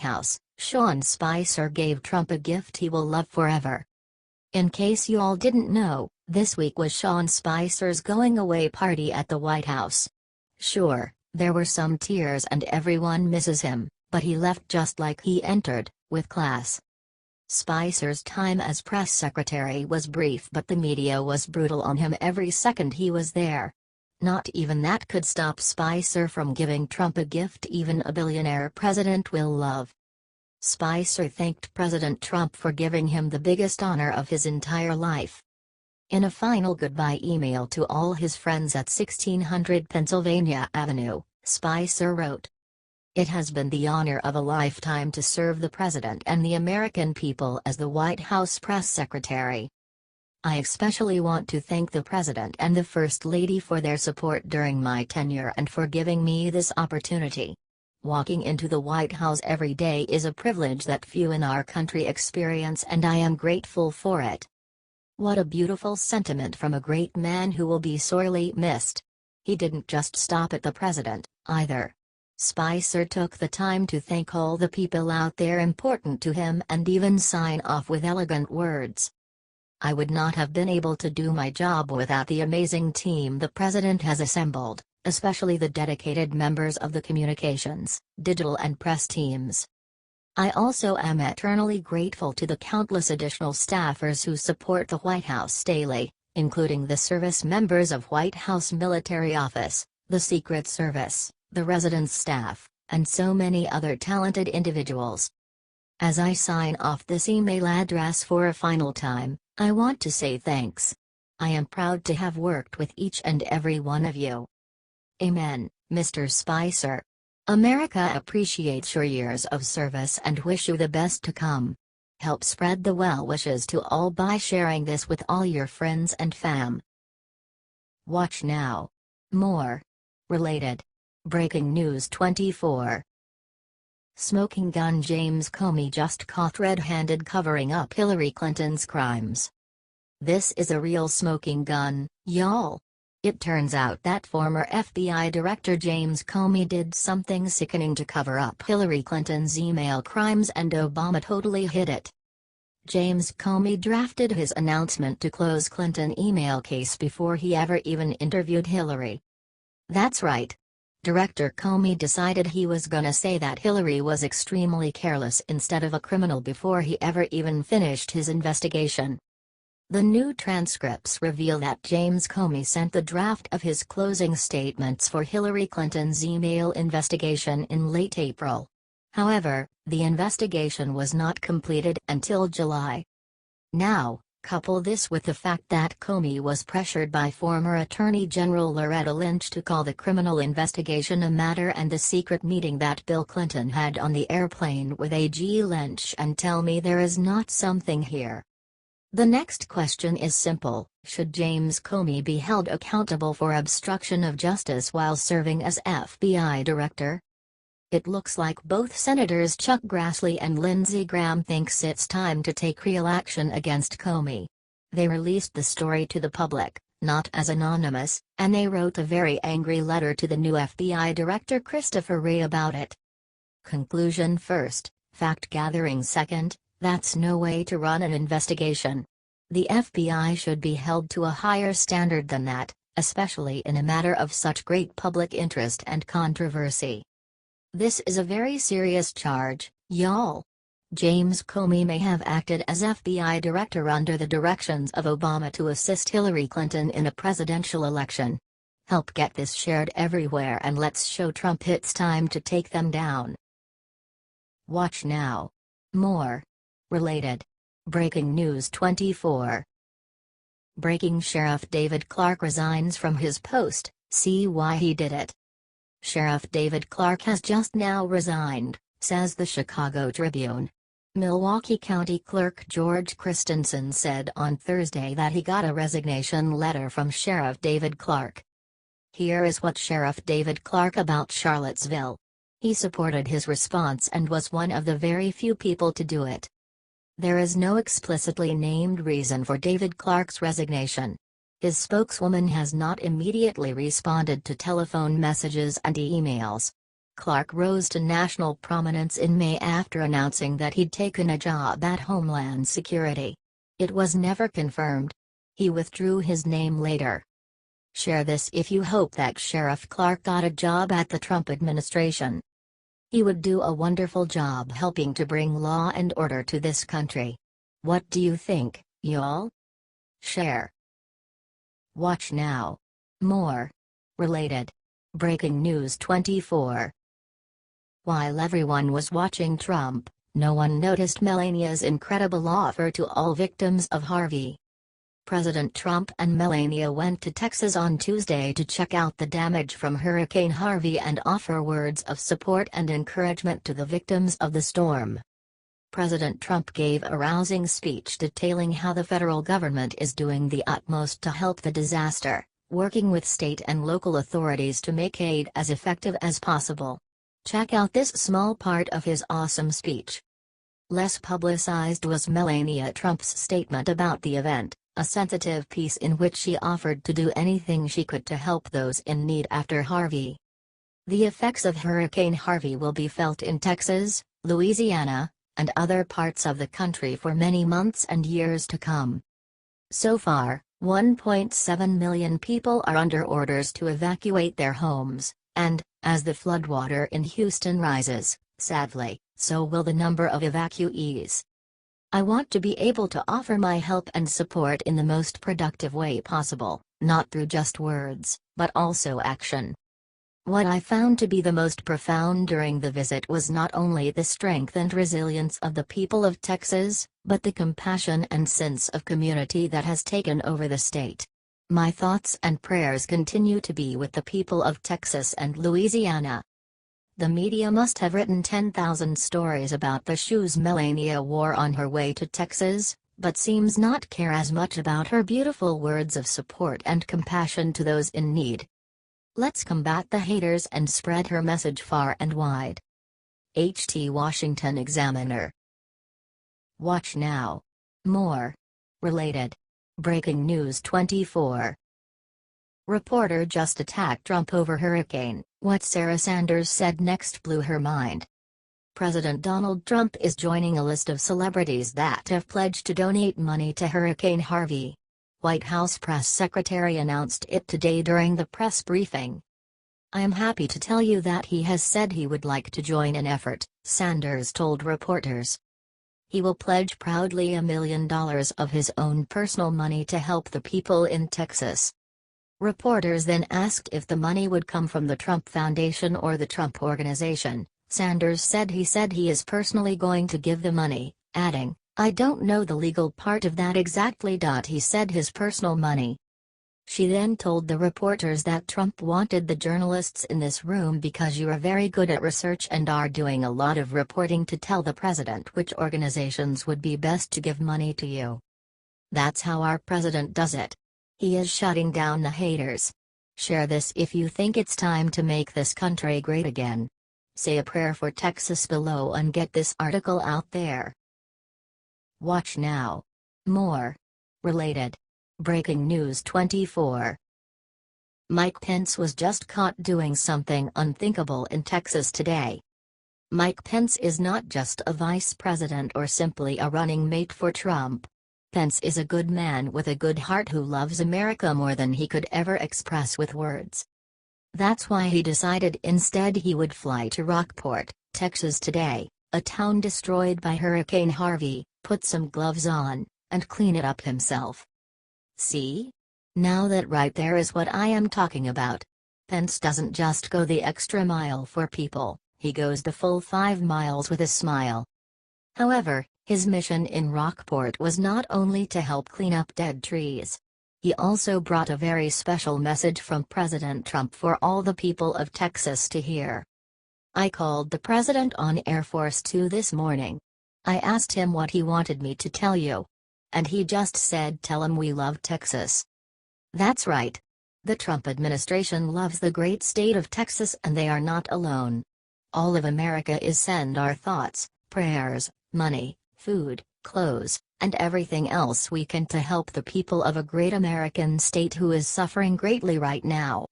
House, Sean Spicer gave Trump a gift he will love forever. In case you all didn't know, this week was Sean Spicer's going-away party at the White House. Sure, there were some tears and everyone misses him, but he left just like he entered, with class. Spicer's time as press secretary was brief, but the media was brutal on him every second he was there. Not even that could stop Spicer from giving Trump a gift even a billionaire president will love. Spicer thanked President Trump for giving him the biggest honor of his entire life. In a final goodbye email to all his friends at 1600 Pennsylvania Avenue, Spicer wrote, "It has been the honor of a lifetime to serve the President and the American people as the White House press secretary. I especially want to thank the President and the First Lady for their support during my tenure and for giving me this opportunity. Walking into the White House every day is a privilege that few in our country experience, and I am grateful for it." What a beautiful sentiment from a great man who will be sorely missed. He didn't just stop at the President, either. Spicer took the time to thank all the people out there important to him and even sign off with elegant words. "I would not have been able to do my job without the amazing team the President has assembled, especially the dedicated members of the communications, digital and press teams. I also am eternally grateful to the countless additional staffers who support the White House daily, including the service members of White House Military Office, the Secret Service, the residence staff, and so many other talented individuals. As I sign off this email address for a final time, I want to say thanks. I am proud to have worked with each and every one of you. Amen, Mr. Spicer. America appreciates your years of service and wish you the best to come. Help spread the well wishes to all by sharing this with all your friends and fam. Watch now. More. Related. Breaking News 24. Smoking gun James Comey just caught red-handed covering up Hillary Clinton's crimes. This is a real smoking gun, y'all. It turns out that former FBI Director James Comey did something sickening to cover up Hillary Clinton's email crimes, and Obama totally hid it. James Comey drafted his announcement to close Clinton email case before he ever even interviewed Hillary. That's right. Director Comey decided he was gonna say that Hillary was extremely careless instead of a criminal before he ever even finished his investigation. The new transcripts reveal that James Comey sent the draft of his closing statements for Hillary Clinton's email investigation in late April. However, the investigation was not completed until July. Now, couple this with the fact that Comey was pressured by former Attorney General Loretta Lynch to call the criminal investigation a matter and the secret meeting that Bill Clinton had on the airplane with AG Lynch, and tell me there is not something here. The next question is simple: should James Comey be held accountable for obstruction of justice while serving as FBI director? It looks like both Senators Chuck Grassley and Lindsey Graham thinks it's time to take real action against Comey. They released the story to the public, not as anonymous, and they wrote a very angry letter to the new FBI Director Christopher Wray about it. Conclusion first, fact-gathering second. That's no way to run an investigation. The FBI should be held to a higher standard than that, especially in a matter of such great public interest and controversy. This is a very serious charge, y'all. James Comey may have acted as FBI director under the directions of Obama to assist Hillary Clinton in a presidential election. Help get this shared everywhere, and let's show Trump it's time to take them down. Watch now. More. Related. Breaking News 24. Breaking Sheriff David Clarke resigns from his post, see why he did it. Sheriff David Clarke has just now resigned, says the Chicago Tribune. Milwaukee County Clerk George Christensen said on Thursday that he got a resignation letter from Sheriff David Clarke. Here is what Sheriff David Clarke about Charlottesville. He supported his response and was one of the very few people to do it. There is no explicitly named reason for David Clarke's resignation. His spokeswoman has not immediately responded to telephone messages and emails. Clarke rose to national prominence in May after announcing that he'd taken a job at Homeland Security. It was never confirmed. He withdrew his name later. Share this if you hope that Sheriff Clarke got a job at the Trump administration. He would do a wonderful job helping to bring law and order to this country. What do you think, y'all? Share. Watch now. More. Related. Breaking News 24. While everyone was watching Trump, no one noticed Melania's incredible offer to all victims of Harvey. President Trump and Melania went to Texas on Tuesday to check out the damage from Hurricane Harvey and offer words of support and encouragement to the victims of the storm. President Trump gave a rousing speech detailing how the federal government is doing the utmost to help the disaster, working with state and local authorities to make aid as effective as possible. Check out this small part of his awesome speech. Less publicized was Melania Trump's statement about the event, a sensitive piece in which she offered to do anything she could to help those in need after Harvey. The effects of Hurricane Harvey will be felt in Texas, Louisiana, and other parts of the country for many months and years to come. So far, 1.7 million people are under orders to evacuate their homes, and, as the floodwater in Houston rises, sadly, so will the number of evacuees. I want to be able to offer my help and support in the most productive way possible, not through just words, but also action. What I found to be the most profound during the visit was not only the strength and resilience of the people of Texas, but the compassion and sense of community that has taken over the state. My thoughts and prayers continue to be with the people of Texas and Louisiana. The media must have written 10,000 stories about the shoes Melania wore on her way to Texas, but seems not care as much about her beautiful words of support and compassion to those in need. Let's combat the haters and spread her message far and wide. Washington Examiner. Watch now. More. Related. Breaking News 24. Reporter just attacked Trump over hurricane. What Sarah Sanders said next blew her mind. President Donald Trump is joining a list of celebrities that have pledged to donate money to Hurricane Harvey. White House press secretary announced it today during the press briefing. I am happy to tell you that he has said he would like to join an effort, Sanders told reporters. He will pledge proudly $1 million of his own personal money to help the people in Texas. Reporters then asked if the money would come from the Trump Foundation or the Trump Organization. Sanders said he is personally going to give the money, adding, I don't know the legal part of that exactly. He said his personal money. She then told the reporters that Trump wanted the journalists in this room because you are very good at research and are doing a lot of reporting to tell the president which organizations would be best to give money to you. That's how our president does it. He is shutting down the haters. Share this if you think it's time to make this country great again. Say a prayer for Texas below and get this article out there. Watch now. More. Related. Breaking News 24. Mike Pence was just caught doing something unthinkable in Texas today. Mike Pence is not just a vice president or simply a running mate for Trump. Pence is a good man with a good heart who loves America more than he could ever express with words. That's why he decided instead he would fly to Rockport, Texas today, a town destroyed by Hurricane Harvey, put some gloves on, and clean it up himself. See? Now that right there is what I am talking about. Pence doesn't just go the extra mile for people, he goes the full 5 miles with a smile. However, his mission in Rockport was not only to help clean up dead trees. He also brought a very special message from President Trump for all the people of Texas to hear. I called the president on Air Force 2 this morning. I asked him what he wanted me to tell you. And he just said, tell him we love Texas. That's right. The Trump administration loves the great state of Texas and they are not alone. All of America is send our thoughts, prayers, money, food, clothes, and everything else we can to help the people of a great American state who is suffering greatly right now.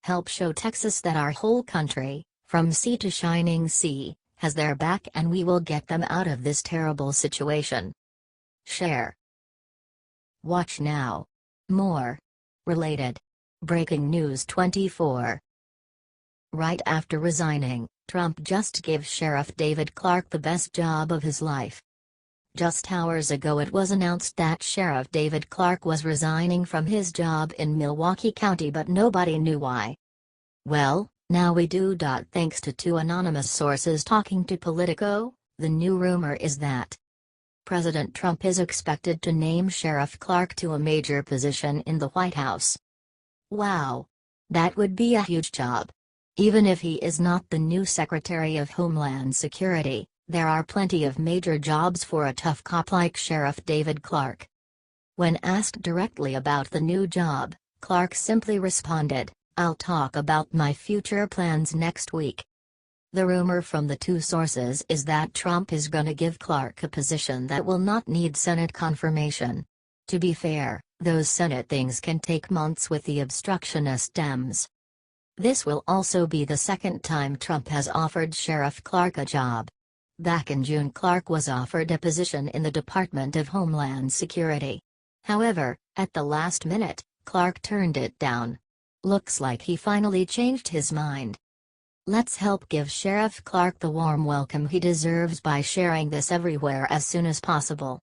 Help show Texas that our whole country, from sea to shining sea, has their back and we will get them out of this terrible situation. Share. Watch now. More. Related. Breaking News 24. Right after resigning, Trump just gave Sheriff David Clarke the best job of his life. Just hours ago it was announced that Sheriff David Clarke was resigning from his job in Milwaukee County, but nobody knew why. Well, now we do. Thanks to two anonymous sources talking to Politico, the new rumor is that President Trump is expected to name Sheriff Clarke to a major position in the White House. Wow! That would be a huge job. Even if he is not the new Secretary of Homeland Security, there are plenty of major jobs for a tough cop like Sheriff David Clarke. When asked directly about the new job, Clarke simply responded, "I'll talk about my future plans next week." The rumor from the two sources is that Trump is gonna give Clarke a position that will not need Senate confirmation. To be fair, those Senate things can take months with the obstructionist Dems. This will also be the second time Trump has offered Sheriff Clarke a job. Back in June, Clarke was offered a position in the Department of Homeland Security. However, at the last minute, Clarke turned it down. Looks like he finally changed his mind. Let's help give Sheriff Clarke the warm welcome he deserves by sharing this everywhere as soon as possible.